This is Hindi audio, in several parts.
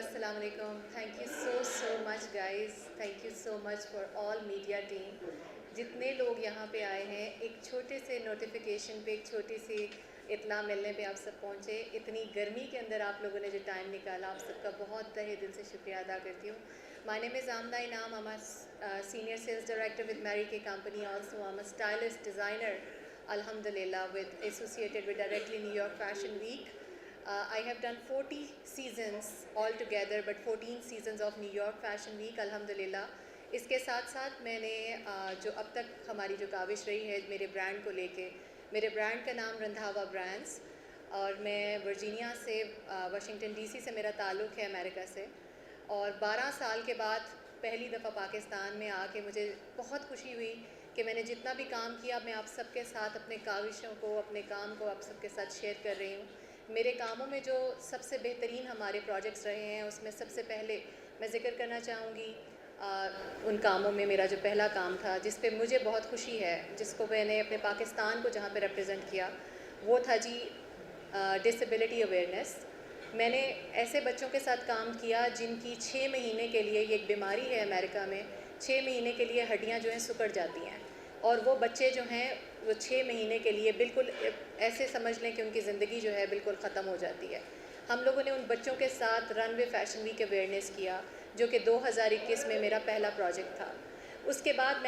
अस्सलाम वालेकुम। Thank you so much guys, thank you so much for all media team. जितने लोग यहाँ पे आए हैं, एक छोटे से नोटिफिकेशन पे, एक छोटी सी इत्तला मिलने पे आप सब पहुँचे। इतनी गर्मी के अंदर आप लोगों ने जो टाइम निकाला, आप सबका बहुत तहे दिल से शुक्रिया अदा करती हूँ। माय नेम इज़ आमना इनाम। I'm a senior sales director with Mary Kay Company. Also, I'm a stylist designer, alhamdulillah, associated with directly New York Fashion Week. I have done 40 seasons altogether, but 14 seasons of New York Fashion Week, alhamdulillah. इसके साथ साथ मैंने जो अब तक हमारी जो काविश रही है मेरे ब्रांड को लेके, मेरे ब्रांड का नाम रंधावा ब्रांड्स, और मैं वर्जीनिया से, वाशिंगटन डीसी से मेरा ताल्लुक़ है, अमेरिका से। और 12 साल के बाद पहली दफ़ा पाकिस्तान में आके मुझे बहुत खुशी हुई कि मैंने जितना भी काम किया, मैं आप सबके साथ अपने काविशों को, अपने काम को आप सबके साथ शेयर कर रही हूँ। मेरे कामों में जो सबसे बेहतरीन हमारे प्रोजेक्ट्स रहे हैं, उसमें सबसे पहले मैं ज़िक्र करना चाहूँगी उन कामों में मेरा जो पहला काम था, जिस पे मुझे बहुत खुशी है, जिसको मैंने अपने पाकिस्तान को जहाँ पे रिप्रेजेंट किया, वो था जी डिसेबिलिटी अवेयरनेस। मैंने ऐसे बच्चों के साथ काम किया जिनकी 6 महीने के लिए, ये एक बीमारी है अमेरिका में, 6 महीने के लिए हड्डियाँ जो हैं सिकुड़ जाती हैं, और वो बच्चे जो हैं वो 6 महीने के लिए बिल्कुल ऐसे समझ लें कि उनकी ज़िंदगी जो है बिल्कुल ख़त्म हो जाती है। हम लोगों ने उन बच्चों के साथ रनवे फैशन वीक अवेयरनेस किया, जो कि 2021 में मेरा पहला प्रोजेक्ट था। उसके बाद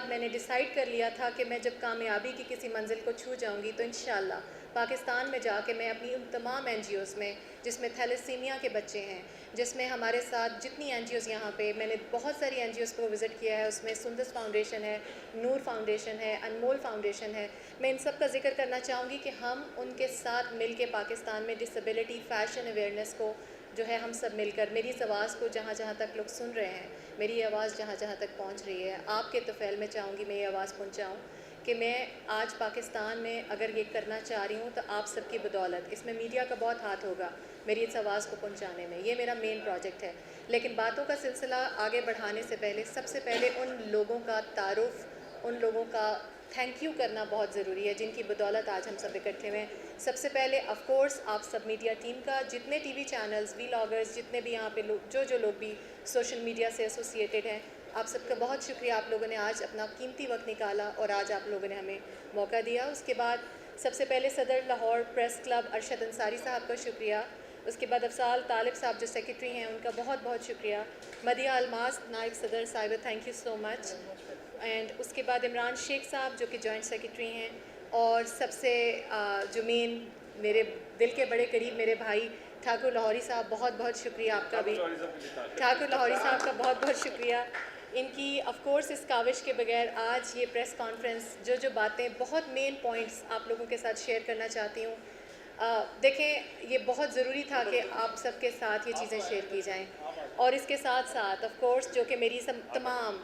मैंने डिसाइड कर लिया था कि मैं जब कामयाबी की किसी मंजिल को छू जाऊंगी तो इंशाल्लाह पाकिस्तान में जाके मैं अपनी उन तमाम NGOs में, जिसमें थैलेसीमिया के बच्चे हैं, जिसमें हमारे साथ जितनी NGOs यहाँ पे, मैंने बहुत सारी NGOs को विज़िट किया है, उसमें सुंदस फाउंडेशन है, नूर फाउंडेशन है, अनमोल फाउंडेशन है, मैं इन सब का जिक्र करना चाहूँगी कि हम उनके साथ मिल के पाकिस्तान में डिसेबिलिटी फ़ैशन अवेयरनेस को जो है हम सब मिलकर, मेरी इस आवाज़ को जहाँ जहाँ तक लोग सुन रहे हैं, मेरी आवाज़ जहाँ जहाँ तक पहुँच रही है, आपके तफ़ैल में चाहूँगी मैं ये आवाज़ पहुँचाऊँ कि मैं आज पाकिस्तान में अगर ये करना चाह रही हूँ तो आप सबकी बदौलत। इसमें मीडिया का बहुत हाथ होगा मेरी इस आवाज़ को पहुँचाने में, ये मेरा मेन प्रोजेक्ट है। लेकिन बातों का सिलसिला आगे बढ़ाने से पहले, सबसे पहले उन लोगों का तारुफ़, उन लोगों का थैंक यू करना बहुत ज़रूरी है जिनकी बदौलत आज हम सब इकट्ठे हुए हैं। सबसे पहले ऑफ़ कोर्स आप सब मीडिया टीम का, जितने TV चैनल्स, व्लॉगर्स, जितने भी यहाँ पे लोग, जो लोग भी सोशल मीडिया से एसोसिएटेड हैं, आप सबका बहुत शुक्रिया। आप लोगों ने आज अपना कीमती वक्त निकाला और आज आप लोगों ने हमें मौका दिया। उसके बाद सबसे पहले सदर लाहौर प्रेस क्लब अरशद अंसारी साहब का शुक्रिया। उसके बाद अफसाल तालिब साहब जो सेक्रेटरी हैं, उनका बहुत बहुत शुक्रिया। मदिया अलमास नायब सदर साहिबा, thank you so much. And उसके बाद इमरान शेख साहब जो कि जॉइंट सेक्रेटरी हैं, और सबसे जो मेन मेरे दिल के बड़े करीब मेरे भाई ठाकुर लाहौरी साहब, बहुत बहुत शुक्रिया आपका भी। ठाकुर लाहौरी साहब का बहुत बहुत शुक्रिया। इनकी ऑफ़ कोर्स इस काविश के बगैर आज ये प्रेस कॉन्फ्रेंस, जो बातें, बहुत मेन पॉइंट्स आप लोगों के साथ शेयर करना चाहती हूँ। देखें, ये बहुत ज़रूरी था कि आप सबके साथ ये चीज़ें शेयर की जाएं, और इसके साथ साथ ऑफ़ कोर्स जो कि मेरी तमाम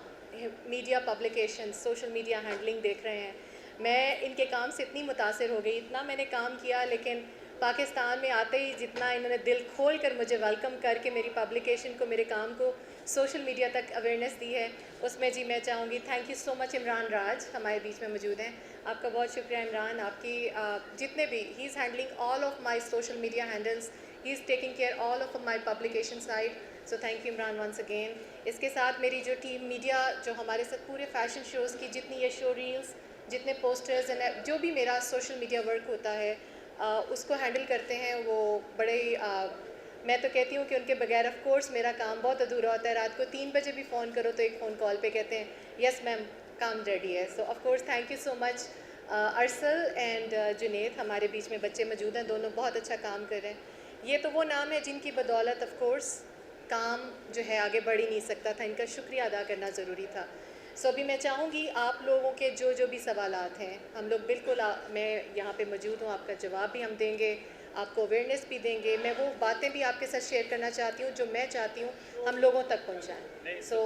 media publication, social media handling देख रहे हैं, मैं इनके काम से इतनी मुतासिर हो गई, इतना मैंने काम किया, लेकिन पाकिस्तान में आते ही जितना इन्होंने दिल खोल कर मुझे वेलकम करके मेरी पब्लिकेशन को, मेरे काम को सोशल मीडिया तक अवेयरनेस दी है, उसमें जी मैं चाहूँगी thank you so much. Imran Raj हमारे बीच में मौजूद हैं, आपका बहुत शुक्रिया इमरान। आपकी जितने भी he is handling all of my social media handles, he is taking care all of my publication side, so thank you Imran once again. इसके साथ मेरी जो टीम मीडिया जो हमारे साथ पूरे फैशन शोज़ की जितनी ये शो रील्स, जितने पोस्टर्स एंड जो भी मेरा सोशल मीडिया वर्क होता है उसको हैंडल करते हैं, वो बड़े ही मैं तो कहती हूँ कि उनके बगैर ऑफ कोर्स मेरा काम बहुत अधूरा होता है। रात को 3 बजे भी फ़ोन करो तो एक फ़ोन कॉल पे कहते हैं यस मैम काम रेडी है। So of course thank you so much. Arsal एंड जुनेद हमारे बीच में बच्चे मौजूद हैं, दोनों बहुत अच्छा काम कर रहे हैं। ये तो वो नाम है जिनकी बदौलत ऑफ कोर्स काम जो है आगे बढ़ ही नहीं सकता था, इनका शुक्रिया अदा करना ज़रूरी था। सो अभी मैं चाहूँगी आप लोगों के जो भी सवालात हैं हम लोग बिल्कुल मैं यहाँ पे मौजूद हूँ, आपका जवाब भी हम देंगे, आपको अवेयरनेस भी देंगे। मैं वो बातें भी आपके साथ शेयर करना चाहती हूँ जो मैं चाहती हूँ हम लोगों तक पहुँचाएँ। सो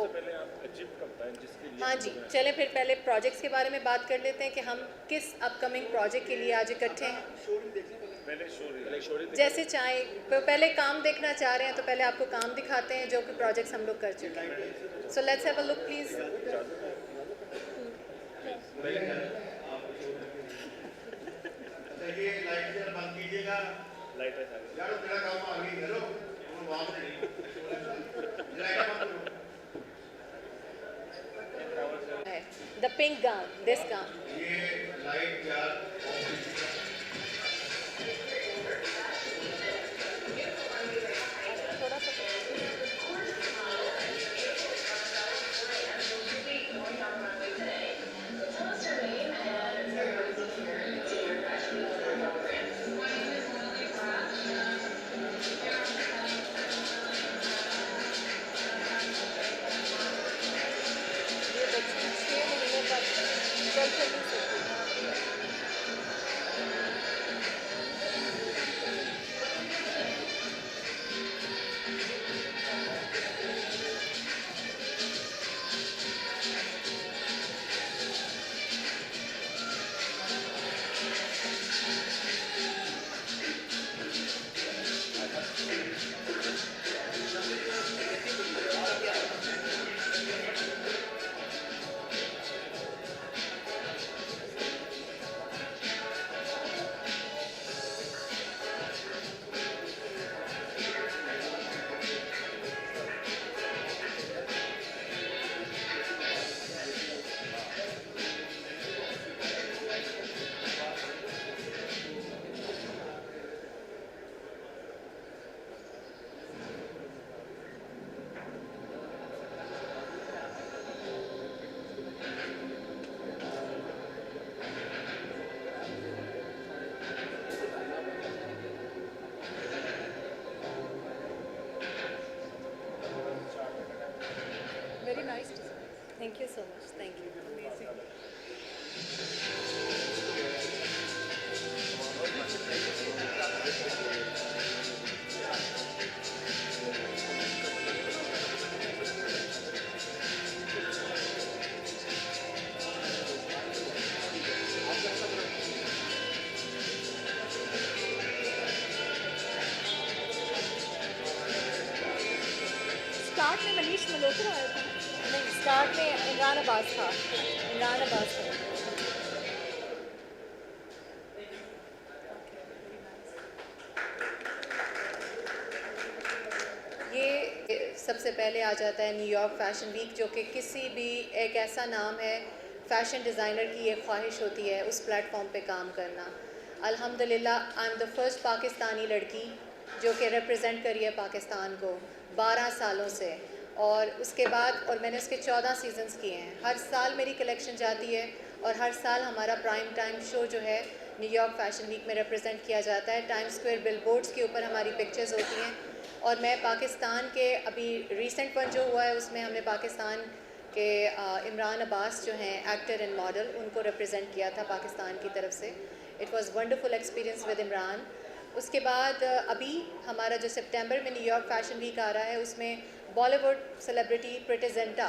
हाँ जी, चलें फिर पहले प्रोजेक्ट्स के बारे में बात कर लेते हैं कि हम किस अपकमिंग प्रोजेक्ट के लिए आज इकट्ठे हैं। जैसे चाहे पहले काम देखना चाह रहे हैं तो पहले आपको काम दिखाते हैं जो कि प्रोजेक्ट्स हम लोग कर चुके हैं। So let's have a look please. The pink gown, this gown. थोड़ा सा ये बच्ची 6 महीने तक चल फिर नहीं सकती। Very nice design. Thank you so much. Thank you. Amazing. Start में मनीष मल्होत्रा आया था। नहीं, स्टार्ट में इमरान अब्बास था। इमरान अब्बास था। ये सबसे पहले आ जाता है न्यूयॉर्क फैशन वीक, जो कि किसी भी एक ऐसा नाम है फ़ैशन डिज़ाइनर की ये ख्वाहिश होती है उस प्लेटफॉर्म पे काम करना। अल्हम्दुलिल्लाह आई एम द फर्स्ट पाकिस्तानी लड़की जो कि रिप्रेजेंट करी है पाकिस्तान को 12 सालों से, और उसके बाद और मैंने उसके 14 सीजन्स किए हैं। हर साल मेरी कलेक्शन जाती है और हर साल हमारा प्राइम टाइम शो जो है न्यूयॉर्क फैशन वीक में रिप्रेजेंट किया जाता है। टाइम स्क्वायर बिलबोर्ड्स के ऊपर हमारी पिक्चर्स होती हैं, और मैं पाकिस्तान के अभी रिसेंट वन जो हुआ है उसमें हमने पाकिस्तान के इमरान अब्बास जो हैं एक्टर एंड मॉडल, उनको रिप्रेजेंट किया था पाकिस्तान की तरफ से। It was wonderful experience with Imran. उसके बाद अभी हमारा जो सितंबर में न्यूयॉर्क फैशन वीक आ रहा है उसमें बॉलीवुड सेलिब्रिटी प्रेटेजेंटा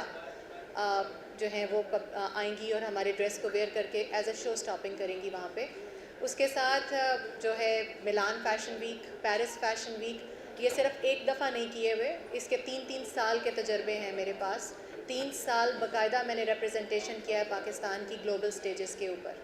जो हैं वो आएंगी और हमारे ड्रेस को वेयर करके एज अ शो स्टॉपिंग करेंगी वहाँ पे। उसके साथ जो है Milan fashion week, Paris fashion week, ये सिर्फ एक दफ़ा नहीं किए हुए, इसके 3-3 साल के तजर्बे हैं मेरे पास। 3 साल बाकायदा मैंने रिप्रेजेंटेशन किया है पाकिस्तान की ग्लोबल स्टेजेस के ऊपर।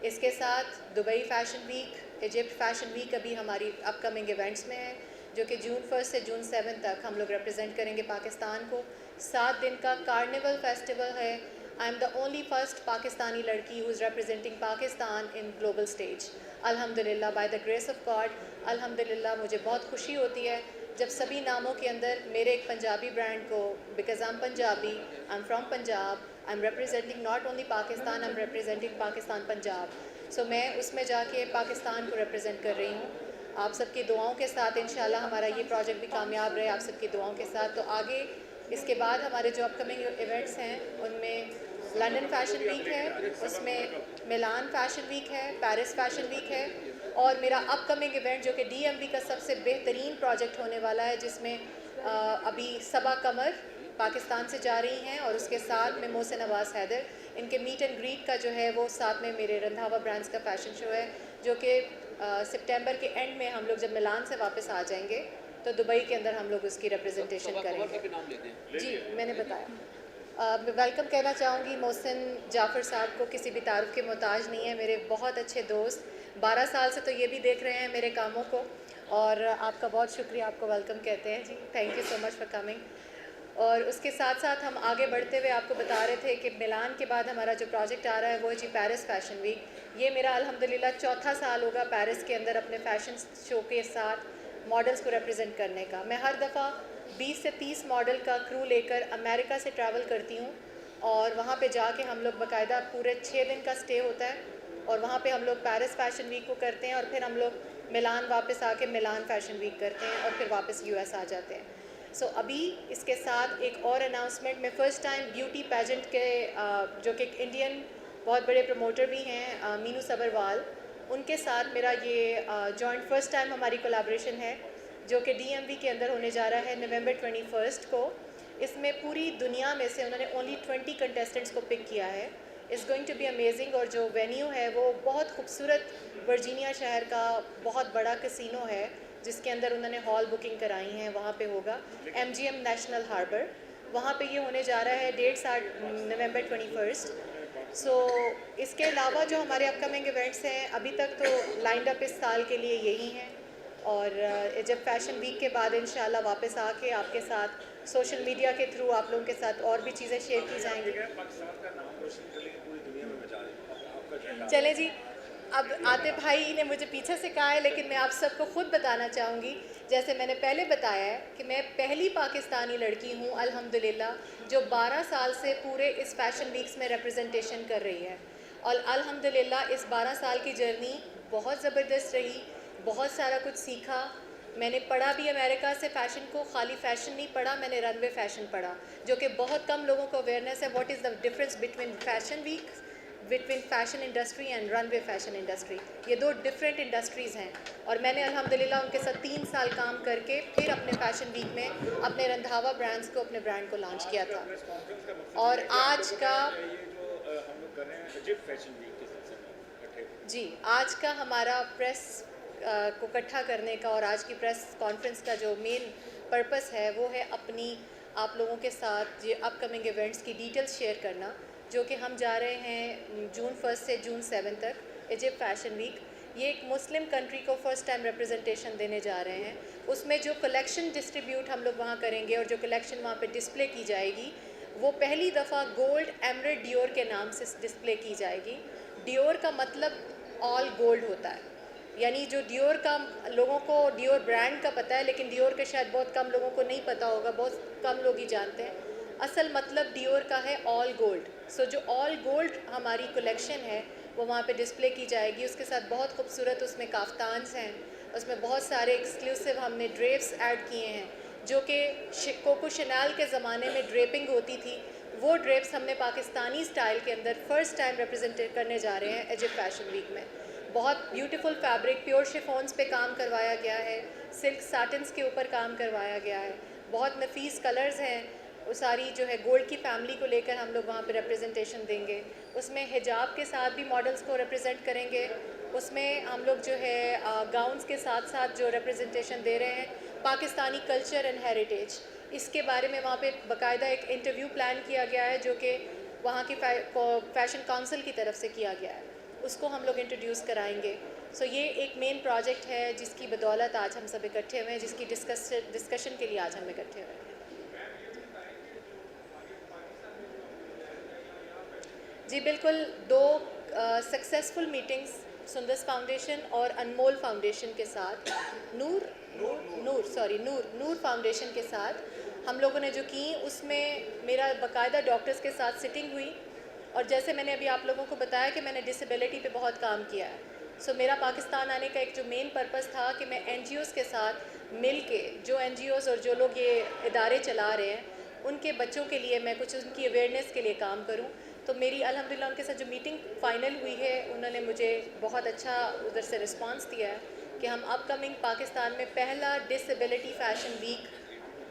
इसके साथ Dubai fashion week, Egypt fashion week अभी हमारी अपकमिंग इवेंट्स में है, जो कि जून 1 से जून 7 तक हम लोग रिप्रेजेंट करेंगे पाकिस्तान को। 7 दिन का कार्निवल फेस्टिवल है। I am the only first Pakistani लड़की who is representing Pakistan in global stage. अल्हम्दुलिल्लाह, by the grace of God, अल्हम्दुलिल्लाह मुझे बहुत खुशी होती है जब सभी नामों के अंदर मेरे एक पंजाबी ब्रांड को, because I am Punjabi, I am from Punjab, I am representing not only Pakistan, I am representing Pakistan Punjab. So मैं उसमें जाके पाकिस्तान को रिप्रेजेंट कर रही हूँ। आप सबकी दुआओं के साथ इंशाल्लाह हमारा ये प्रोजेक्ट भी कामयाब रहे, आप सबकी दुआओं के साथ। तो आगे इसके बाद हमारे जो अपकमिंग इवेंट्स हैं उनमें लंदन फ़ैशन वीक है, उसमें मिलान फ़ैशन वीक है, पेरिस फ़ैशन वीक है, और मेरा अपकमिंग इवेंट जो कि DMV का सबसे बेहतरीन प्रोजेक्ट होने वाला है, जिसमें अभी सबा कमर पाकिस्तान से जा रही हैं और उसके साथ में मोहसिन अब्बास हैदर, इनके मीट एंड ग्रीट का जो है वो साथ में मेरे रंधावा ब्रांड्स का फ़ैशन शो है, जो कि सितंबर के एंड में हम लोग जब मिलान से वापस आ जाएंगे तो दुबई के अंदर हम लोग उसकी रिप्रेजेंटेशन करेंगे। जी, मैंने बताया। मैं वेलकम कहना चाहूँगी मोहसिन जाफ़र साहब को, किसी भी तारुफ के मोहताज नहीं है, मेरे बहुत अच्छे दोस्त, 12 साल से तो ये भी देख रहे हैं मेरे कामों को, और आपका बहुत शुक्रिया, आपको वेलकम कहते हैं जी। Thank you so much for coming. और उसके साथ साथ हम आगे बढ़ते हुए आपको बता रहे थे कि मिलान के बाद हमारा जो प्रोजेक्ट आ रहा है वो है जी पेरिस फ़ैशन वीक। ये मेरा अल्हम्दुलिल्लाह चौथा साल होगा पेरिस के अंदर अपने फ़ैशन शो के साथ मॉडल्स को रिप्रेजेंट करने का। मैं हर दफ़ा 20 से 30 मॉडल का क्रू लेकर अमेरिका से ट्रैवल करती हूँ, और वहाँ पे जाके हम लोग बाकायदा पूरे 6 दिन का स्टे होता है, और वहाँ पे हम लोग पेरिस फ़ैशन वीक को करते हैं, और फिर हम लोग मिलान वापस आके मिलान फ़ैशन वीक करते हैं, और फिर वापस US आ जाते हैं। सो अभी इसके साथ एक और अनाउंसमेंट में फ़र्स्ट टाइम ब्यूटी पेजेंट के जो कि इंडियन बहुत बड़े प्रमोटर भी हैं, मीनू सबरवाल, उनके साथ मेरा ये जॉइंट फ़र्स्ट टाइम हमारी कोलैबोरेशन है, जो कि DMV के अंदर होने जा रहा है नवंबर 21 को। इसमें पूरी दुनिया में से उन्होंने ओनली 20 कंटेस्टेंट्स को पिक किया है। It's going to be amazing, और जो वेन्यू है वो बहुत खूबसूरत वर्जीनिया शहर का बहुत बड़ा कैसीनो है, जिसके अंदर उन्होंने हॉल बुकिंग कराई हैं, वहाँ पे होगा MGM नेशनल हार्बर, वहाँ पे ये होने जा रहा है, डेट्स आर नवंबर 21। सो इसके अलावा जो हमारे अपकमिंग इवेंट्स हैं अभी तक तो लाइंड अप इस साल के लिए यही हैं, और जब फ़ैशन वीक के बाद इंशाल्लाह वापस आके आपके साथ सोशल मीडिया के थ्रू आप लोगों के साथ और भी चीज़ें शेयर की जाएंगी। चलें जी, अब आतिफ भाई ने मुझे पीछे से कहा है, लेकिन मैं आप सबको ख़ुद बताना चाहूँगी, जैसे मैंने पहले बताया है कि मैं पहली पाकिस्तानी लड़की हूँ अल्हम्दुलिल्लाह जो 12 साल से पूरे इस फ़ैशन वीक्स में रिप्रेजेंटेशन कर रही है, और अल्हम्दुलिल्लाह इस 12 साल की जर्नी बहुत ज़बरदस्त रही, बहुत सारा कुछ सीखा। मैंने पढ़ा भी अमेरिका से फ़ैशन को, खाली फ़ैशन नहीं पढ़ा, मैंने रनवे फ़ैशन पढ़ा, जो कि बहुत कम लोगों को अवेयरनेस है what is the difference between fashion week, between fashion industry and runway fashion industry. ये दो डिफरेंट इंडस्ट्रीज़ हैं, और मैंने अल्हम्दुलिल्लाह उनके साथ 3 साल काम करके फिर अपने फ़ैशन वीक में अपने रंधावा ब्रांड्स को, अपने ब्रांड को लॉन्च किया था। और आज का जी, आज का हमारा प्रेस को इकट्ठा करने का और आज की प्रेस कॉन्फ्रेंस का जो मेन पर्पस है वो है अपनी आप लोगों के साथ ये अपकमिंग इवेंट्स की डिटेल्स शेयर करना, जो कि हम जा रहे हैं जून 1 से जून 7 तक इजिप्ट फ़ैशन वीक। ये एक मुस्लिम कंट्री को फ़र्स्ट टाइम रिप्रेजेंटेशन देने जा रहे हैं। उसमें जो कलेक्शन डिस्ट्रीब्यूट हम लोग वहाँ करेंगे और जो कलेक्शन वहाँ पे डिस्प्ले की जाएगी वो पहली दफ़ा गोल्ड एमरेड डियोर के नाम से डिस्प्ले की जाएगी। डियोर का मतलब ऑल गोल्ड होता है, यानी जो डियोर का लोगों को डियोर ब्रांड का पता है, लेकिन डियोर के शायद बहुत कम लोगों को नहीं पता होगा, बहुत कम लोग ही जानते हैं। असल मतलब डियोर का है ऑल गोल्ड। सो जो ऑल गोल्ड हमारी कलेक्शन है वो वहाँ पे डिस्प्ले की जाएगी। उसके साथ बहुत खूबसूरत उसमें काफ्तान्स हैं, उसमें बहुत सारे एक्सक्लूसिव हमने ड्रेप्स ऐड किए हैं, जो कि कोको शनाल के ज़माने में ड्रेपिंग होती थी, वो ड्रेप्स हमने पाकिस्तानी स्टाइल के अंदर फ़र्स्ट टाइम रिप्रेजेंट करने जा रहे हैं इजिप्ट फ़ैशन वीक में। बहुत ब्यूटीफुल फैब्रिक, प्योर शिफॉन्स पे काम करवाया गया है, सिल्क साटन्स के ऊपर काम करवाया गया है, बहुत नफीस कलर्स हैं। वो सारी जो है गोल्ड की फैमिली को लेकर हम लोग वहाँ पे रिप्रेजेंटेशन देंगे। उसमें हिजाब के साथ भी मॉडल्स को रिप्रेजेंट करेंगे, उसमें हम लोग जो है गाउन्स के साथ साथ जो रिप्रेजेंटेशन दे रहे हैं पाकिस्तानी कल्चर एंड हेरिटेज, इसके बारे में वहाँ पे बाकायदा एक इंटरव्यू प्लान किया गया है जो कि वहाँ की फैशन काउंसिल की तरफ से किया गया है, उसको हम लोग इंट्रोड्यूस कराएंगे। सो ये एक मेन प्रोजेक्ट है जिसकी बदौलत आज हम सब इकट्ठे हुए हैं, जिसकी डिस्कशन के लिए आज हम इकट्ठे हुए हैं। जी बिल्कुल, दो सक्सेसफुल मीटिंग्स सुंदस फाउंडेशन और अनमोल फाउंडेशन के साथ, नूर फाउंडेशन के साथ हम लोगों ने जो की, उसमें मेरा बाकायदा डॉक्टर्स के साथ सिटिंग हुई। और जैसे मैंने अभी आप लोगों को बताया कि मैंने डिसेबिलिटी पे बहुत काम किया है, सो मेरा पाकिस्तान आने का एक जो मेन पर्पस था कि मैं एनजीओज़ के साथ मिल के, जो एनजीओज़ और जो लोग ये इदारे चला रहे हैं उनके बच्चों के लिए मैं कुछ उनकी अवेयरनेस के लिए काम करूं। तो मेरी अल्हम्दुलिल्लाह उनके साथ जो मीटिंग फ़ाइनल हुई है, उन्होंने मुझे बहुत अच्छा उधर से रिस्पांस दिया है कि हम अपकमिंग पाकिस्तान में पहला डिसेबिलिटी फ़ैशन वीक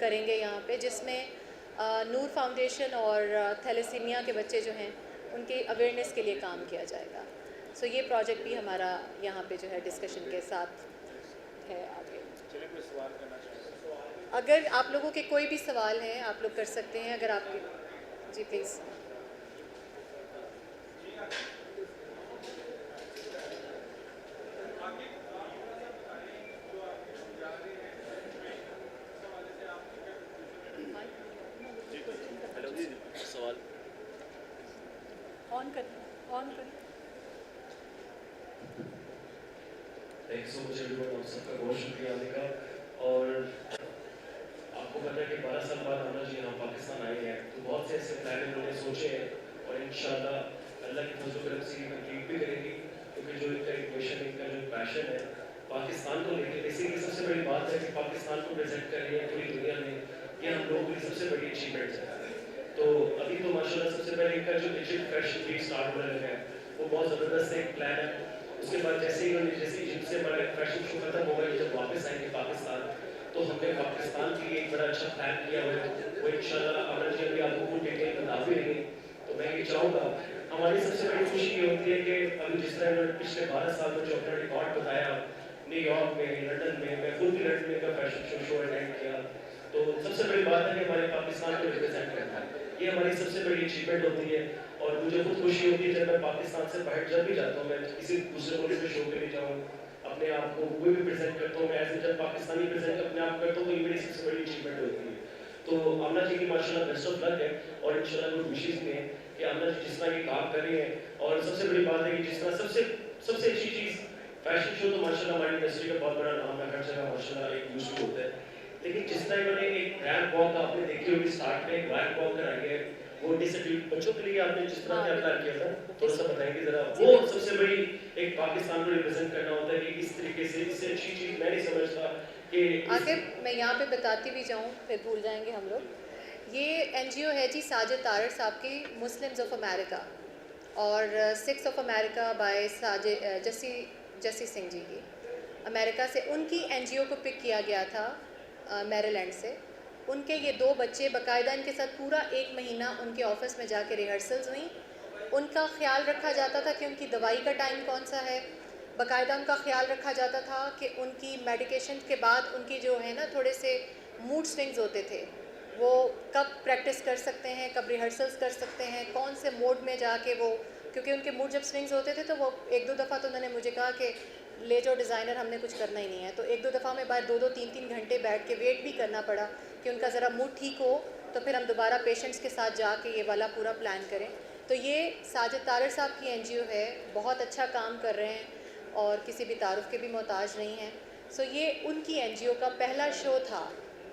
करेंगे यहाँ पे, जिसमें नूर फाउंडेशन और थैलेसीमिया के बच्चे जो हैं उनके अवेयरनेस के लिए काम किया जाएगा। सो ये प्रोजेक्ट भी हमारा यहाँ पे जो है डिस्कशन के साथ है आगे। अगर आप लोगों के कोई भी सवाल हैं आप लोग कर सकते हैं, अगर आपके। जी प्लीज़। सवाल ऑन कर। थैंक सो मच एवरीवन, आप सबका बहुत शुक्रिया आने का। और आपको पता है कि 12 साल बाद अमना जी यहाँ पाकिस्तान आए हैं, तो बहुत से ऐसे प्लान इन्होंने सोचे हैं और इंशाल्लाह अल्लाह की फजल करम से कंप्लीट भी करेंगी, क्योंकि जो इनका एक मिशन, इनका जो पैशन है पाकिस्तान को लेकर, बेसिकली सबसे बड़ी बात है कि पाकिस्तान को प्रेजेंट कर रही है पूरी दुनिया में, ये हम लोगों की सबसे बड़ी अचीवमेंट है। तो अभी तो माशाल्लाह सबसे पहले इनका जो इजिप्ट फैशन वीक स्टार्ट होने लगा है, वो बहुत ज़बरदस्त एक प्लान है। उसके बाद जैसे ही इजिप्ट से हमारा फैशन शो खत्म होगा, जब वापस आएंगे पाकिस्तान, तो हमने पाकिस्तान के लिए एक बड़ा अच्छा प्लान किया हुआ है, वो इंशाल्लाह अमर जी अभी आपको पूरी डिटेल बता भी देंगे। तो मैं ये चाहूँगा, हमारी सबसे बड़ी खुशी ये होती है कि अभी जिस तरह इन्होंने पिछले 12 साल में जो अपना रिकॉर्ड बताया, न्यूयॉर्क में, लंदन में, मैं खुद भी लंदन में का फैशन शो अटेंड किया, तो सबसे बड़ी बात है कि हमारे पाकिस्तान को रिप्रेजेंट करना है, ये हमारी सबसे बड़ी अचीवमेंट होती है। और मुझे खुद खुशी होती है जब मैं पाकिस्तान से बाहर जब भी जाता हूँ, मैं किसी दूसरे मुल्क में शो के लिए जाऊँ, अपने आप को कोई भी प्रेजेंट करता हूँ, मैं एज जब पाकिस्तानी प्रेजेंट अपने आप करता हूँ, तो ये मेरी सबसे बड़ी अचीवमेंट होती है। तो अमना जी की माशाल्लाह बेस्ट ऑफ लक है, और इंशाल्लाह गुड विशेस में कि अमना जी जिस तरह ये काम कर रही हैं, और सबसे बड़ी बात है कि जिस तरह सबसे अच्छी चीज़ फैशन शो, तो माशाल्लाह हमारी इंडस्ट्री का बहुत बड़ा नाम है, हर जगह माशाल्लाह एक यूज होता है, लेकिन जिस तरह इन्होंने एक रैंप वॉक आपने देखी होगी, स्टार्ट में एक रैंप वॉक कराई है, वो डिसेबल्ड बच्चों के लिए आपने जिस तरह से प्लान किया था, थोड़ा सा बताएंगे जरा। वो सबसे बड़ी एक पाकिस्तान को रिप्रेजेंट करना होता है कि इस तरीके से, इससे अच्छी चीज़ मैं नहीं समझता कि आगे मैं यहाँ पे बताती भी जाऊँ फिर भूल जाएंगे हम लोग। ये एनजीओ है जी साजिद तारड़ साहब की, मुस्लिम्स ऑफ अमेरिका, और 6 of America by Jassi Singh ji की, अमेरिका से। उनकी एनजीओ को पिक किया गया था मैरीलैंड से। उनके ये 2 बच्चे बाकायदा इनके साथ पूरा 1 महीना उनके ऑफिस में जाके रिहर्सल्स हुई। उनका ख्याल रखा जाता था कि उनकी दवाई का टाइम कौन सा है, बाकायदा उनका ख्याल रखा जाता था कि उनकी मेडिकेशन के बाद उनकी जो है ना थोड़े से मूड स्विंग्स होते थे, वो कब प्रैक्टिस कर सकते हैं, कब रिहर्सल्स कर सकते हैं, कौन से मोड में जाके वो, क्योंकि उनके मूड जब स्विंग्स होते थे तो वो 1-2 दफ़ा तो उन्होंने मुझे कहा कि ले जाओ डिज़ाइनर, हमने कुछ करना ही नहीं है। तो 1-2 दफ़ा में बाहर 2-2 3-3 घंटे बैठ के वेट भी करना पड़ा कि उनका ज़रा मूड ठीक हो, तो फिर हम दोबारा पेशेंट्स के साथ जाके ये वाला पूरा प्लान करें। तो ये साजिद तारड़ साहब की एनजीओ है, बहुत अच्छा काम कर रहे हैं और किसी भी तारुफ के भी मोहताज नहीं हैं। सो ये उनकी एनजीओ का पहला शो था,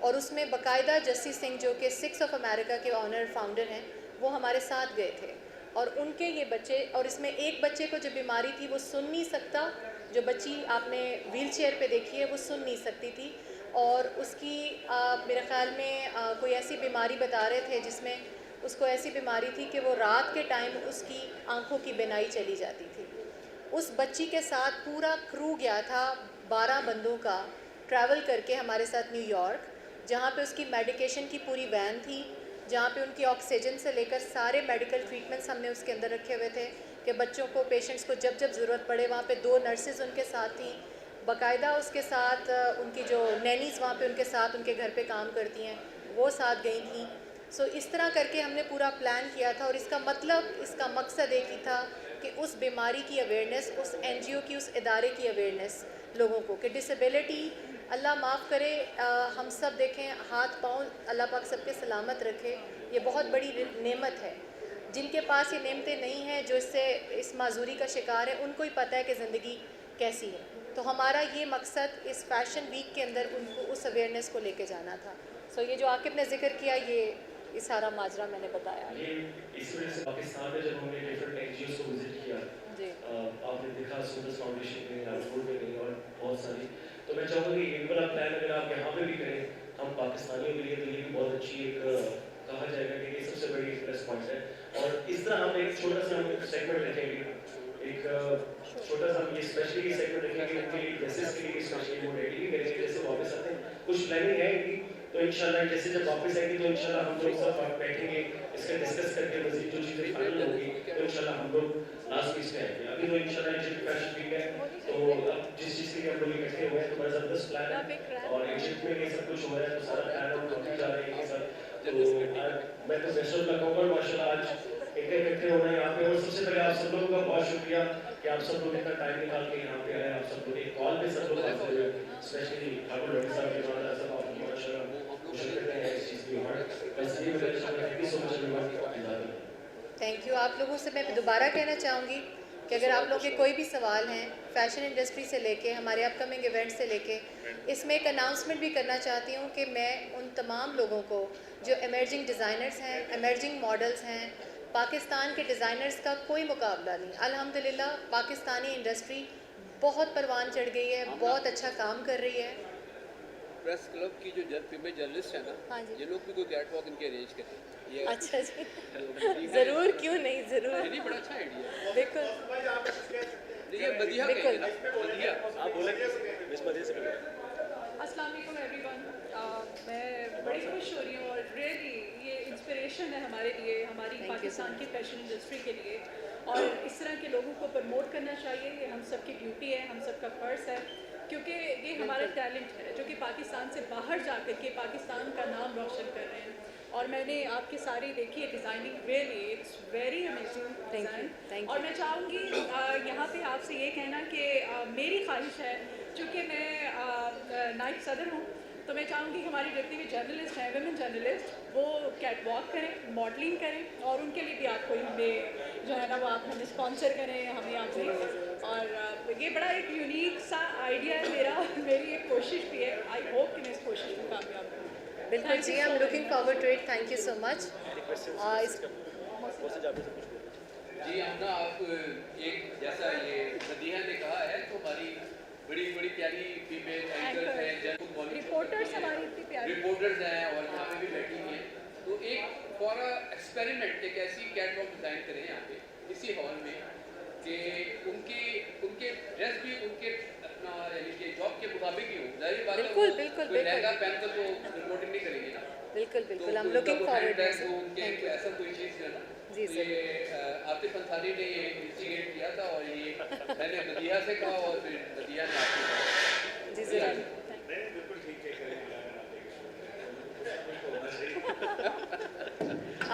और उसमें बाकायदा जस्सी सिंह जो कि 6 ऑफ अमेरिका के ऑनर फाउंडर हैं, वो हमारे साथ गए थे। और उनके ये बच्चे, और इसमें एक बच्चे को जो बीमारी थी वो सुन नहीं सकता, जो बच्ची आपने व्हील चेयर पर देखी है वो सुन नहीं सकती थी, और उसकी मेरे ख़्याल में कोई ऐसी बीमारी बता रहे थे जिसमें उसको ऐसी बीमारी थी कि वो रात के टाइम उसकी आँखों की बिनाई चली जाती थी। उस बच्ची के साथ पूरा क्रू गया था 12 बंदों का, ट्रैवल करके हमारे साथ न्यूयॉर्क, जहाँ पे उसकी मेडिकेशन की पूरी वैन थी, जहाँ पे उनकी ऑक्सीजन से लेकर सारे मेडिकल ट्रीटमेंट्स हमने उसके अंदर रखे हुए थे कि बच्चों को, पेशेंट्स को जब जब ज़रूरत पड़े वहाँ पे 2 नर्सेज़ उनके साथ थी, बाकायदा उसके साथ उनकी जो नैनीज़ वहाँ पे उनके साथ उनके घर पे काम करती हैं वो साथ गई थी। सो इस तरह करके हमने पूरा प्लान किया था और इसका मतलब, इसका मकसद एक ही था कि उस बीमारी की अवेयरनेस, उस एनजीओ की, उस इदारे की अवेयरनेस लोगों को कि डिसेबिलिटी, अल्लाह माफ़ करे, हम सब देखें हाथ पाँव, अल्लाह पाक सबके सलामत रखे, ये बहुत बड़ी नेमत है। जिनके पास ये नेमतें नहीं हैं, जो इससे इस माजूरी का शिकार है, उनको ही पता है कि ज़िंदगी कैसी है। तो हमारा ये मकसद इस फैशन वीक के अंदर उनको उस अवेयरनेस को लेके जाना था। सो ये जो आकिब ने जिक्र किया, ये सारा माजरा मैंने बताया। ये इस वजह से पाकिस्तान में जब हमने डिफरेंट एनजीओ को विजिट किया, जी आपने देखा सूरज फाउंडेशन में, राजपुर में नहीं, और बहुत सारी, तो मैं चाहूँगा कि एक बड़ा प्लान अगर आप यहाँ पे भी करें हम पाकिस्तानियों के लिए, तो ये भी बहुत अच्छी एक कहा जाएगा कि ये सबसे बड़ी प्लस पॉइंट है। और इस तरह हम एक छोटा सा हम सेगमेंट रखेंगे, एक छोटा सा हम ये स्पेशली सेगमेंट रखेंगे उनके लिए, ड्रेसेस के लिए स्पेशली वो रेडी भी करेंगे जैसे वापस आते हैं। कुछ प्लानिंग है इनकी, तो इंशाल्लाह जैसे जब वापस आएंगे तो इंशाल्लाह हम लोग सब बैठेंगे, इसका डिस्कस करके मज़ीद जो चीज़ें फाइनल होगी तो इंशाल्लाह हम लोग लास्ट वीक पे आएंगे। अभी तो इंशाल्लाह इजिप्ट फैशन वीक है, तो अब जिस चीज़ के लिए हम लोग इकट्ठे हुए हैं तो बड़ा ज़बरदस्त प्लान है, और इजिप्ट में ये सब कुछ हो रहा है तो सारा प्लान हम होते जा रहे हैं ये सब। तो मैं तो बेस्ट ऑफ लक कहूँगा, माशाल्लाह आज इकट्ठे होना है यहाँ पे। और सबसे पहले आप सब लोगों का बहुत शुक्रिया कि आप सब लोग इतना टाइम निकाल के यहाँ पे आए, आप सब लोग एक कॉल पे सब लोग आते हुए, स्पेशली ठाकुर लड़ी साहब के द्वारा सब आप माशाल्लाह कोशिश करते हैं इस चीज़ की। बस ये मेरे thank you so much everyone. Thank you. आप लोगों से मैं दोबारा कहना चाहूँगी कि अगर आप लोगों के कोई भी सवाल हैं फ़ैशन इंडस्ट्री से लेके हमारे अपकमिंग इवेंट से लेके, इसमें एक अनाउंसमेंट भी करना चाहती हूँ कि मैं उन तमाम लोगों को जो एमर्जिंग डिज़ाइनर्स हैं, एमर्जिंग मॉडल्स हैं, पाकिस्तान के डिज़ाइनर्स का कोई मुकाबला नहीं। अल्हम्दुलिल्लाह पाकिस्तानी इंडस्ट्री बहुत परवान चढ़ गई है, बहुत अच्छा काम कर रही है। प्रेस क्लब की जो फीमेल जर्नलिस्ट है ना, हाँ जी। ये लोग भी कोई कैट वॉक इनके अरेंज करें। ये अच्छा जी, ये ज़रूर, क्यों नहीं, ज़रूर, नहीं बड़ा अच्छा आइडिया है। बिल्कुल देखिए मदिया बिल्कुल। कहेंगे ना, मदिया आप बोले मिस मदीह से करें। अस्सलाम वालेकुम एवरीवन। मैं बड़ी खुश हो रही हूँ और रियली ये इंस्पिरेशन है हमारे लिए, हमारी Thank you so पाकिस्तान की फैशन इंडस्ट्री के लिए। और इस तरह के लोगों को प्रमोट करना चाहिए, ये हम सब की ड्यूटी है, हम सब का फ़र्ज़ है, क्योंकि ये हमारा टैलेंट है जो कि पाकिस्तान से बाहर जा कर के पाकिस्तान का नाम रोशन कर रहे हैं। और मैंने आपकी सारी देखी है designing, really it's very amazing design. thank और मैं चाहूँगी यहाँ पे आपसे ये कहना कि मेरी ख्वाहिश है, चूँकि मैं नाइब सदर हूँ, तो मैं चाहूँगी कि हमारी जितनी भी जर्नलिस्ट हैं, वुमेन जर्नलिस्ट, वो कैट वॉक करें, मॉडलिंग करें, और उनके लिए भी आप कोई हमें जो है ना वो आप हमें स्पॉन्सर करें, हमें आपसे। और ये बड़ा एक यूनिक सा आइडिया है मेरा, मेरी एक कोशिश भी है। आई होप कि मैं इस कोशिश में कामयाब हूँ। बिल्कुल जी, I am looking forward to it. Thank you so much. जी हम ना आप एक जैसा ये मदिया ने कहा है, तो हमारी बड़ी बड़ी प्यारी फीमेल एंकर्स हैं, रिपोर्टर्स हमारी इतनी प्यारी रिपोर्टर्स हैं और यहाँ पे भी बैठी हुई हैं, तो एक फॉर एक्सपेरिमेंट एक ऐसी कैटवॉक डिज़ाइन करें यहाँ पे इसी हॉल में कि उनके उनके ड्रेस भी उनके अपना यानी कि जॉब के मुताबिक ही हो। जाहिर बात है बिल्कुल, वो बिल्कुल, कोई बिल्कुल। लहंगा पहनकर तो रिपोर्टिंग नहीं करेंगे ना। बिल्कुल तो बिल्कुल, आई एम उनका लुकिंग वो फॉरवर्ड हैंडबैग टू हो, उनके थैंक यू ऐसा कोई चीज़ है ना, जी, तो ये आतिफ अंसारी ने ये इंस्टिगेट किया था, और ये मैंने मदिया से कहा और फिर मदिया ने आपको कहा। जी ज़रूर।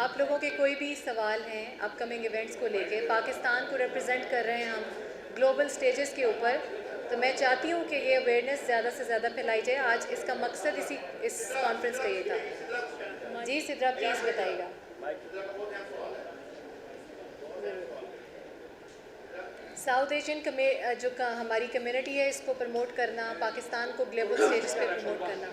आप लोगों के कोई भी सवाल हैं अपकमिंग इवेंट्स को लेके, पाकिस्तान को रिप्रेजेंट कर रहे हैं हम ग्लोबल स्टेजेस के ऊपर, तो मैं चाहती हूँ कि ये अवेयरनेस ज़्यादा से ज़्यादा फैलाई जाए। आज इसका मकसद इस कॉन्फ्रेंस का ये था। जी सिद्रा प्लीज़ बताइएगा। साउथ एशियन जो हमारी कम्युनिटी है, इसको प्रमोट करना, पाकिस्तान को ग्लोबल स्टेजेस पे प्रमोट करना।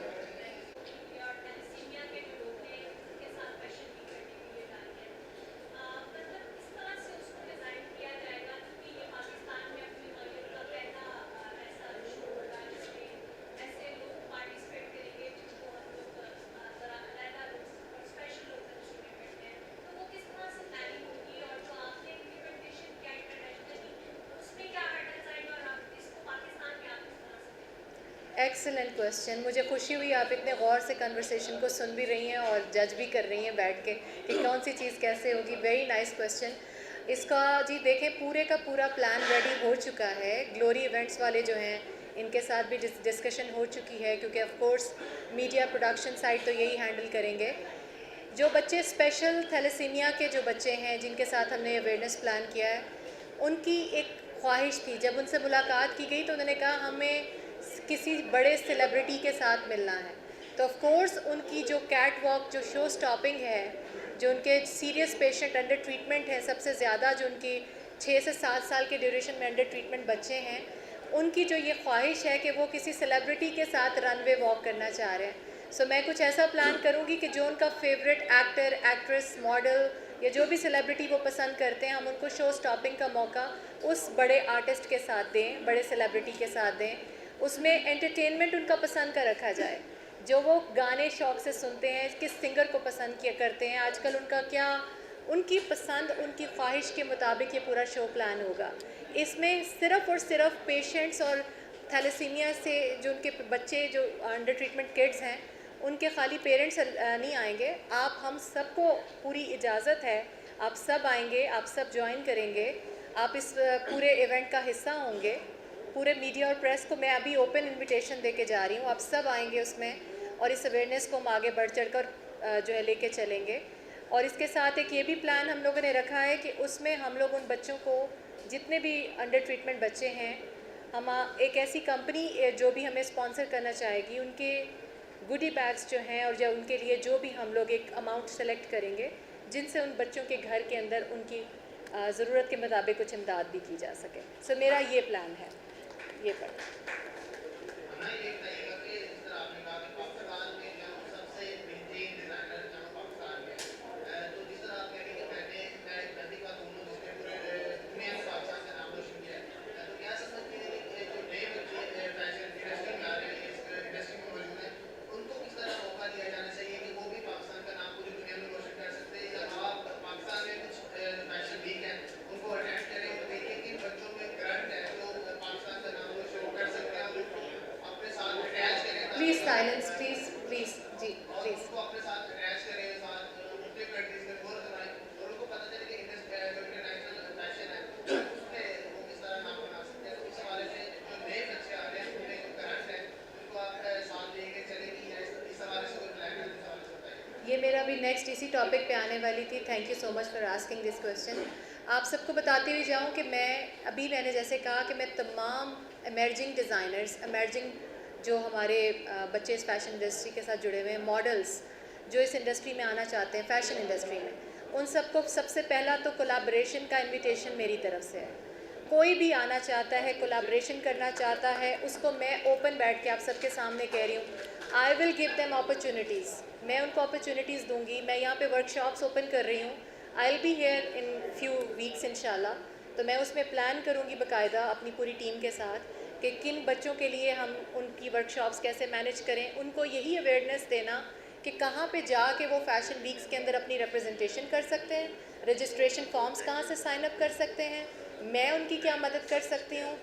Excellent question. मुझे खुशी हुई आप इतने गौर से कन्वर्सेशन को सुन भी रही हैं और जज भी कर रही हैं बैठ के कि कौन सी चीज़ कैसे होगी। Very nice question. इसका जी देखें पूरे का पूरा प्लान रेडी हो चुका है। ग्लोरी इवेंट्स वाले जो हैं इनके साथ भी डिस्कशन हो चुकी है, क्योंकि of course media production side तो यही हैंडल करेंगे। जो बच्चे स्पेशल थैलेसीमिया के जो बच्चे हैं जिनके साथ हमने अवेयरनेस प्लान किया है, उनकी एक ख्वाहिश थी, जब उनसे मुलाकात की गई तो उन्होंने कहा हमें किसी बड़े सेलिब्रिटी के साथ मिलना है। तो ऑफ कोर्स उनकी जो कैट वॉक, जो शो स्टॉपिंग है, जो उनके सीरियस पेशेंट अंडर ट्रीटमेंट है, सबसे ज़्यादा जो उनकी 6 से 7 साल के ड्यूरेशन में अंडर ट्रीटमेंट बच्चे हैं, उनकी जो ये ख्वाहिश है कि वो किसी सेलिब्रिटी के साथ रनवे वॉक करना चाह रहे हैं। सो मैं कुछ ऐसा प्लान करूँगी कि जो उनका फेवरेट एक्टर, एक्ट्रेस, मॉडल या जो भी सेलिब्रिटी वो पसंद करते हैं, हम उनको शो स्टॉपिंग का मौका उस बड़े आर्टिस्ट के साथ दें, बड़े सेलिब्रिटी के साथ दें। उसमें एंटरटेनमेंट उनका पसंद का रखा जाए, जो वो गाने शौक़ से सुनते हैं, किस सिंगर को पसंद किया करते हैं आजकल, उनका क्या, उनकी पसंद, उनकी ख्वाहिश के मुताबिक ये पूरा शो प्लान होगा। इसमें सिर्फ़ और सिर्फ पेशेंट्स और थैलेसीमिया से जो उनके बच्चे जो अंडर ट्रीटमेंट किड्स हैं, उनके खाली पेरेंट्स नहीं आएंगे। आप हम सबको पूरी इजाज़त है, आप सब आएंगे, आप सब ज्वाइन करेंगे, आप इस पूरे इवेंट का हिस्सा होंगे। पूरे मीडिया और प्रेस को मैं अभी ओपन इनविटेशन दे के जा रही हूँ, आप सब आएंगे उसमें, और इस अवेयरनेस को हम आगे बढ़ चढ़ कर जो है लेके चलेंगे। और इसके साथ एक ये भी प्लान हम लोगों ने रखा है कि उसमें हम लोग उन बच्चों को, जितने भी अंडर ट्रीटमेंट बच्चे हैं, हम एक ऐसी कंपनी जो भी हमें स्पॉन्सर करना चाहेगी, उनके गुडी बैग्स जो हैं और जो उनके लिए जो भी हम लोग एक अमाउंट सेलेक्ट करेंगे, जिनसे उन बच्चों के घर के अंदर उनकी ज़रूरत के मुताबिक कुछ इमदाद भी की जा सके। सो मेरा ये प्लान है, ये पर प्लीज़ साइलेंस, प्लीज़ जी प्लीज़। ये मेरा भी नेक्स्ट इसी टॉपिक पे आने वाली थी। Thank you so much for asking this question. आप सबको बताते हुए जाऊँ कि मैंने जैसे कहा कि मैं तमाम एमर्जिंग डिज़ाइनर्स, एमर्जिंग जो हमारे बच्चे इस फैशन इंडस्ट्री के साथ जुड़े हुए हैं, मॉडल्स जो इस इंडस्ट्री में आना चाहते हैं, फ़ैशन इंडस्ट्री में, उन सबको सबसे पहला तो कोलैबोरेशन का इनविटेशन मेरी तरफ से है। कोई भी आना चाहता है, कोलैबोरेशन करना चाहता है, उसको मैं ओपन बैठ के आप सबके सामने कह रही हूँ, I will give them opportunities. मैं उनको अपॉर्चुनिटीज़ दूंगी। मैं यहाँ पे वर्कशॉप्स ओपन कर रही हूँ, I will be here in few weeks इंशाल्लाह। तो मैं उसमें प्लान करूँगी बाकायदा अपनी पूरी टीम के साथ कि किन बच्चों के लिए हम उनकी वर्कशॉप्स कैसे मैनेज करें। उनको यही अवेयरनेस देना कि कहाँ पे जाके वो फ़ैशन वीक्स के अंदर अपनी रिप्रेजेंटेशन कर सकते हैं, रजिस्ट्रेशन फॉर्म्स कहाँ से साइन अप कर सकते हैं, मैं उनकी क्या मदद कर सकती हूँ,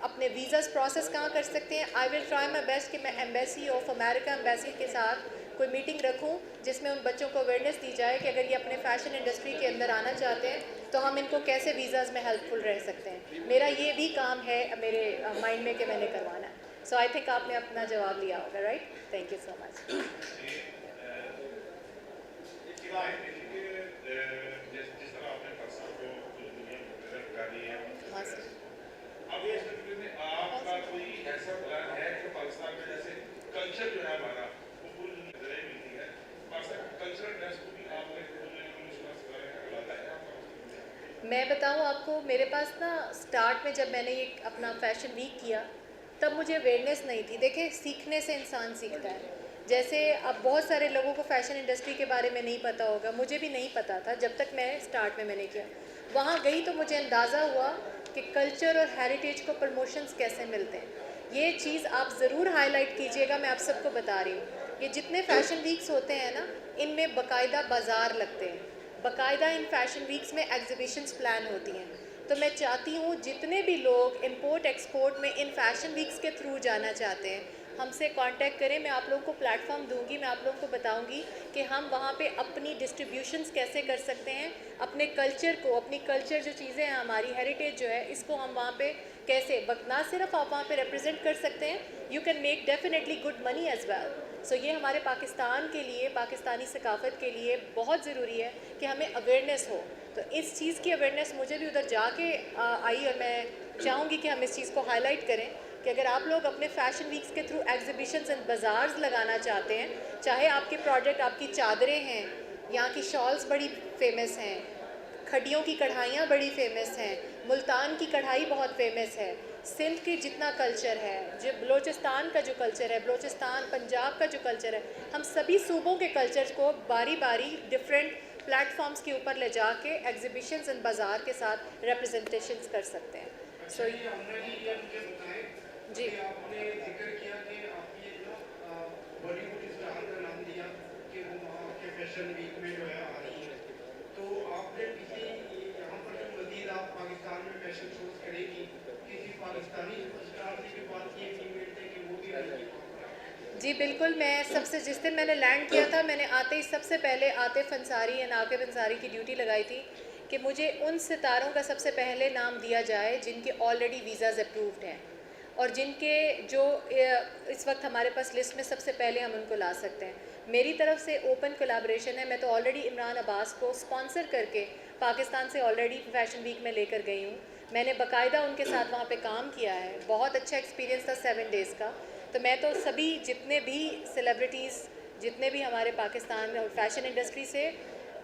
अपने वीज़ास प्रोसेस कहाँ कर सकते हैं। I will try my best कि मैं एम्बेसी ऑफ अमेरिका, एम्बेसी के साथ कोई मीटिंग रखूं जिसमें उन बच्चों को अवेयरनेस दी जाए कि अगर ये अपने फ़ैशन इंडस्ट्री के अंदर आना चाहते हैं तो हम इनको कैसे वीज़ाज़ में हेल्पफुल रह सकते हैं। मेरा ये भी काम है मेरे माइंड में कि मैंने करवाना है। सो आई थिंक आपने अपना जवाब लिया होगा, right. Thank you so much. हाँ सर। अब ये आपका कोई ऐसा प्लान है कि पाकिस्तान में जैसे कल्चर जो है हमारा वो पूरी दुनिया में मिलती है, पाकिस्तान कल्चरल ड्रेस को भी आपने मैं बताऊँ आपको, मेरे पास ना स्टार्ट में जब मैंने ये अपना फ़ैशन वीक किया तब मुझे अवेयरनेस नहीं थी। देखें, सीखने से इंसान सीखता है। जैसे अब बहुत सारे लोगों को फ़ैशन इंडस्ट्री के बारे में नहीं पता होगा, मुझे भी नहीं पता था जब तक मैं स्टार्ट में मैंने किया। वहाँ गई तो मुझे अंदाज़ा हुआ कि कल्चर और हेरिटेज को प्रमोशंस कैसे मिलते हैं। ये चीज़ आप ज़रूर हाईलाइट कीजिएगा। मैं आप सबको बता रही हूँ, ये जितने फ़ैशन वीक्स होते हैं ना, इनमें बाकायदा बाज़ार लगते हैं, बाकायदा इन फ़ैशन वीक्स में एग्जीबिशंस प्लान होती हैं। तो मैं चाहती हूँ जितने भी लोग इंपोर्ट एक्सपोर्ट में इन फ़ैशन वीक्स के थ्रू जाना चाहते हैं हमसे कांटेक्ट करें, मैं आप लोगों को प्लेटफॉर्म दूंगी, मैं आप लोगों को बताऊंगी कि हम वहाँ पे अपनी डिस्ट्रीब्यूशंस कैसे कर सकते हैं, अपने कल्चर को, अपनी कल्चर जो चीज़ें हैं, हमारी हेरिटेज जो है, इसको हम वहाँ पे कैसे, ना सिर्फ आप वहाँ पे रिप्रेजेंट कर सकते हैं, you can make definitely good money as well. So ये हमारे पाकिस्तान के लिए, पाकिस्तानी सकाफ़त के लिए बहुत ज़रूरी है कि हमें अवेयरनेस हो। तो इस चीज़ की अवेयरनेस मुझे भी उधर जाके आई, और मैं चाहूँगी कि हम इस चीज़ को हाईलाइट करें कि अगर आप लोग अपने फैशन वीक्स के थ्रू एग्जीबिशंस एंड बाज़ार्स लगाना चाहते हैं, चाहे आपके प्रोडक्ट, आपकी चादरें हैं, यहाँ की शॉल्स बड़ी फेमस हैं, खड्डियों की कढ़ाइयाँ बड़ी फेमस हैं, मुल्तान की कढ़ाई बहुत फेमस है, सिंध की जितना कल्चर है, जो बलोचिस्तान का जो कल्चर है, बलोचिस्तान पंजाब का जो कल्चर है, हम सभी सूबों के कल्चर को बारी बारी डिफरेंट प्लेटफॉर्म्स के ऊपर ले जाके एग्जीबिशंस एंड बाज़ार के साथ रिप्रेजेंटेशंस कर सकते हैं। सो जी, आपने जिक्र किया कि आप ये जो बॉलीवुड स्टार का नाम दिया कि वो वहाँ के फैशन वीक में जो है आ रही है, तो आपने किसी यहाँ पर जो मज़ीद आप पाकिस्तान में फैशन शोज करेगी, किसी पाकिस्तानी सुपरस्टार से भी बात की इवेंट है कि वो भी आएगी? जी बिल्कुल, मैं सबसे, जिस दिन मैंने लैंड किया था, मैंने आते ही सबसे पहले आतिफ अंसारी एंड आकिब अंसारी की ड्यूटी लगाई थी कि मुझे उन सितारों का सबसे पहले नाम दिया जाए जिनके ऑलरेडी वीज़ाज़ अप्रूव्ड हैं और जिनके जो इस वक्त हमारे पास लिस्ट में सबसे पहले हम उनको ला सकते हैं। मेरी तरफ से ओपन कोलैबोरेशन है, मैं तो ऑलरेडी इमरान अब्बास को स्पॉन्सर करके पाकिस्तान से ऑलरेडी फैशन वीक में लेकर गई हूँ। मैंने बाकायदा उनके साथ वहाँ पे काम किया है, बहुत अच्छा एक्सपीरियंस था 7 डेज़ का। तो मैं तो सभी जितने भी सेलिब्रिटीज़, जितने भी हमारे पाकिस्तान और फैशन इंडस्ट्री से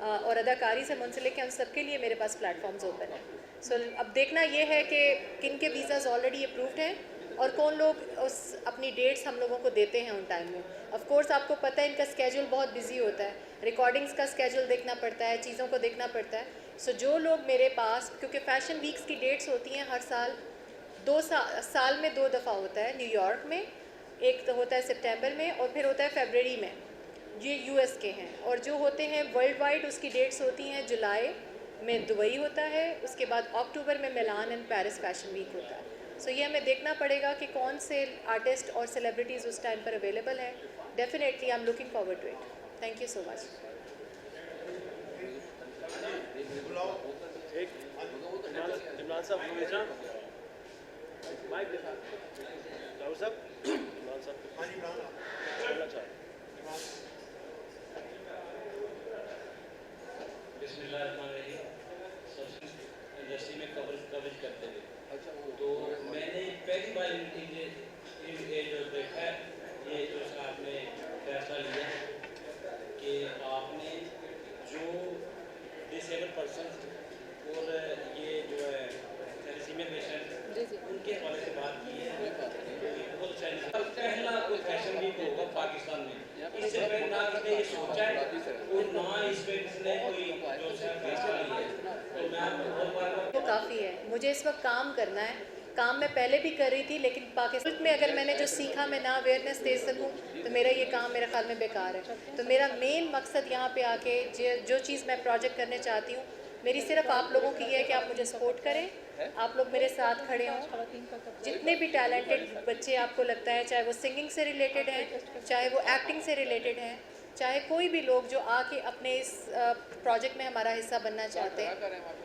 और अदाकारी से मुंसलिक हैं, उन सब के लिए मेरे पास प्लेटफॉर्म्स ओपन हैं। सो अब देखना ये है कि किन के वीज़ाज़ ऑलरेडी अप्रूव्ड हैं और कौन लोग उस अपनी डेट्स हम लोगों को देते हैं उन टाइम में। ऑफ कोर्स आपको पता है इनका स्केड्यूल बहुत बिजी होता है, रिकॉर्डिंग्स का स्केड्यूल देखना पड़ता है, चीज़ों को देखना पड़ता है। सो जो लोग मेरे पास, क्योंकि फ़ैशन वीक्स की डेट्स होती हैं हर साल, 2 साल में 2 दफ़ा होता है, न्यूयॉर्क में एक तो होता है सितंबर में और फिर होता है फरवरी में, ये यूएस के हैं। और जो होते हैं वर्ल्ड वाइड, उसकी डेट्स होती हैं जुलाई में दुबई होता है, उसके बाद अक्टूबर में Milan and Paris fashion week होता है। सो ये हमें देखना पड़ेगा कि कौन से आर्टिस्ट और सेलिब्रिटीज़ उस टाइम पर अवेलेबल हैं। Definitely I am looking forward to it. Thank you so much. Imran साहब हमेशा माइक दिखा राहुल साहब, इमरान साहब बोलना चाह इंडस्ट्री में कवरेज करते हुए, तो मैंने पहली बार ये जो देखा है, ये जो आपने फैसला लिया कि आपने जो डिसेबल पर्सन और ये जो है थैलेसीमिया पेशेंट, उनके हवाले से बात की है। बहुत अच्छा, पहला कोई फैशन वीक होगा पाकिस्तान में, इससे पहले ना किसी ये सोचा है और ना इस पे किसने कोई जो फैसला लिया है। तो मैं आपको बहुत बार वो काफ़ी है, मुझे इस वक्त काम करना है। काम मैं पहले भी कर रही थी, लेकिन पाकिस्तान में अगर मैंने जो सीखा मैं ना अवेयरनेस दे सकूं तो मेरा ये काम मेरे ख्याल में बेकार है। तो मेरा मेन मकसद यहाँ पे आके जो चीज़ मैं प्रोजेक्ट करने चाहती हूँ, मेरी सिर्फ आप लोगों की है कि आप मुझे सपोर्ट करें, आप लोग मेरे साथ खड़े हों। जितने भी टैलेंटेड बच्चे आपको लगता है, चाहे वो सिंगिंग से रिलेटेड हैं, चाहे वो एक्टिंग से रिलेटेड हैं, चाहे कोई भी लोग जो आके अपने इस प्रोजेक्ट में हमारा हिस्सा बनना चाहते हैं,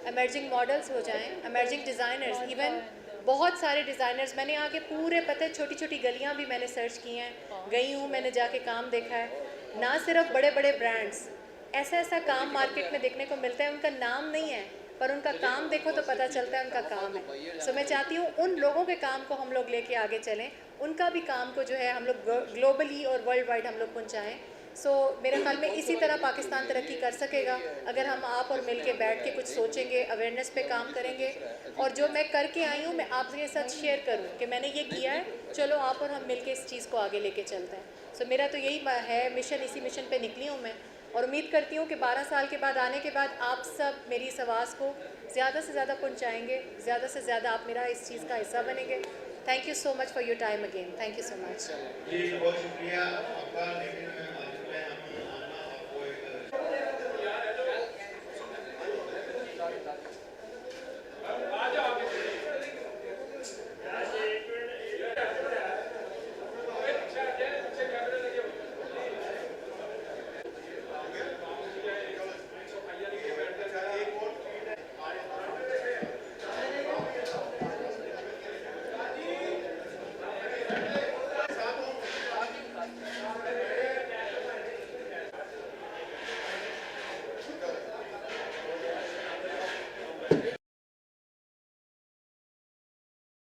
एमर्जिंग मॉडल्स हो जाएं, एमर्जिंग डिज़ाइनर्स, इवन बहुत सारे डिज़ाइनर्स, मैंने यहाँ के पूरे पता, छोटी छोटी गलियाँ भी मैंने सर्च की हैं, गई हूँ, मैंने जाके काम देखा है। ना सिर्फ बड़े बड़े ब्रांड्स, ऐसा ऐसा काम मार्केट में देखने को मिलता है, उनका नाम नहीं है पर उनका काम देखो तो पता चलता है उनका काम है। सो मैं चाहती हूँ उन लोगों के काम को हम लोग लेके आगे चलें, उनका भी काम को जो है हम लोग ग्लोबली और वर्ल्ड वाइड हम लोग पहुँचाएँ। सो मेरे ख्याल में इसी तरह पाकिस्तान तरक्की कर सकेगा अगर हम आप और मिल के बैठ के कुछ सोचेंगे, अवेयरनेस पे काम करेंगे। और जो मैं करके आई हूँ मैं आपके साथ शेयर करूँ कि मैंने ये किया है, चलो आप और हम मिल के इस चीज़ को आगे लेके चलते हैं। सो मेरा तो यही है मिशन, इसी मिशन पे निकली हूँ मैं, और उम्मीद करती हूँ कि 12 साल के बाद आने के बाद आप सब मेरी इस आवाज़ को ज़्यादा से ज़्यादा पहुँचाएँगे, ज़्यादा से ज़्यादा आप मेरा इस चीज़ का हिस्सा बनेंगे। Thank you so much for your time again, thank you so much. जी बहुत शुक्रिया आपका।